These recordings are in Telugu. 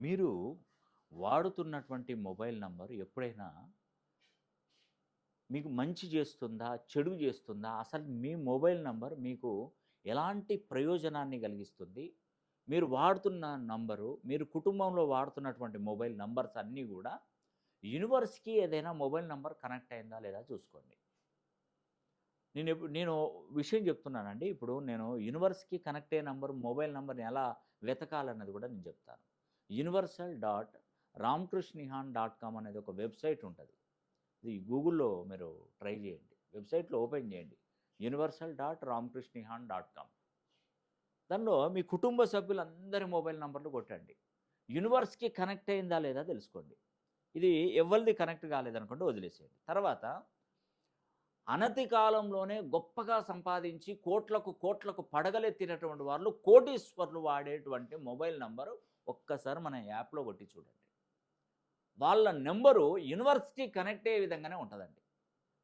మీరు వాడుతున్నటువంటి మొబైల్ నంబర్ ఎప్పుడైనా మీకు మంచి చేస్తుందా? చెడు చేస్తుందా? అసలు మీ మొబైల్ నంబర్ మీకు ఎలాంటి ప్రయోజనాన్ని కలిగిస్తుంది? మీరు వాడుతున్న నంబరు, మీరు కుటుంబంలో వాడుతున్నటువంటి మొబైల్ నంబర్స్ అన్నీ గూడా యూనివర్స్‌కి ఏదైనా మొబైల్ నంబర్ కనెక్ట్ అయిందా లేదా చూసుకోండి. నేను విషయం చెప్తున్నానండి. ఇప్పుడు నేను యూనివర్స్‌కి కనెక్ట్ అయ్యే నంబర్ మొబైల్ నంబర్‌ని ఎలా వెతకాలన్నది కూడా నేను చెప్తాను. Universal dot Ramakrishna Nihan dot com అనేది ఒక వెబ్‌సైట్ ఉంటది. ఇది గూగుల్‌లో మీరు ట్రై చేయండి. వెబ్‌సైట్‌లో ఓపెన్ చేయండి. Universal dot Ramakrishna Nihan dot com. దానిలో మీ కుటుంబ సభ్యులందరి మొబైల్ నంబర్‌లు కొట్టండి. యూనివర్స్‌కి కనెక్ట్ అయిందా లేదా తెలుసుకోండి. ఇది ఎవ్వరిది కనెక్ట్ కాలేదనుకోండి వదిలేసేయండి. తర్వాత అనతి కాలంలోనే గొప్పగా సంపాదించి కోట్లకు, కోట్లకు పడగలెత్తినటువంటి వాళ్ళు కోటీశ్వరులు వాడేటువంటి మొబైల్ నంబరు ఒక్కసారి మన యాప్‌లో కొట్టి చూడండి. వాళ్ళ నంబరు యూనివర్స్‌కి కనెక్ట్ అయ్యే విధంగానే ఉంటదండి.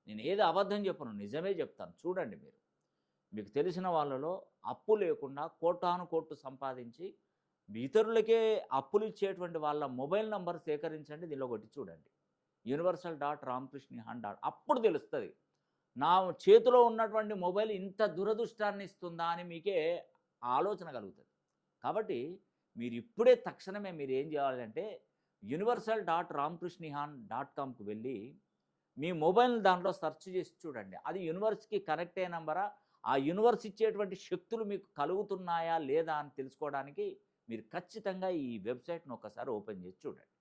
నేను ఏది అబద్ధం చెప్పను. నిజమే చెప్తాను. చూడండి మీరు. మీకు తెలిసిన వాళ్ళలో అప్పు లేకుండా కోటాను కోట్లు సంపాదించి ఇతరులకే అప్పులిచ్చేటువంటి వాళ్ళ మొబైల్ నంబర్ సేకరించండి. దీనిలో కొట్టి చూడండి. Universal dot Ramakrishna Nihan dot అప్పుడు తెలుస్తది. నా చేతిలో ఉన్నటువంటి మొబైల్ ఇంత దురదృష్టాన్ని ఇస్తుందా అని మీకే ఆలోచన కలుగుతది. కాబట్టి మీరిప్పుడే తక్షణమే మీరేం చేయాలంటే universal dot Ramakrishna Nihan dot కామ్‌కి వెళ్ళి మీ మొబైల్‌ని దాంట్లో సెర్చ్ చేసి చూడండి. అది యూనివర్స్‌కి కనెక్ట్ అయ్యే నంబరా? ఆ యూనివర్స్ ఇచ్చేటువంటి శక్తులు మీకు కలుగుతున్నాయా? లేదా? అని తెలుసుకోవడానికి మీరు ఖచ్చితంగా ఈ వెబ్‌సైట్‌ని ఒక్కసారి ఓపెన్ చేసి చూడండి.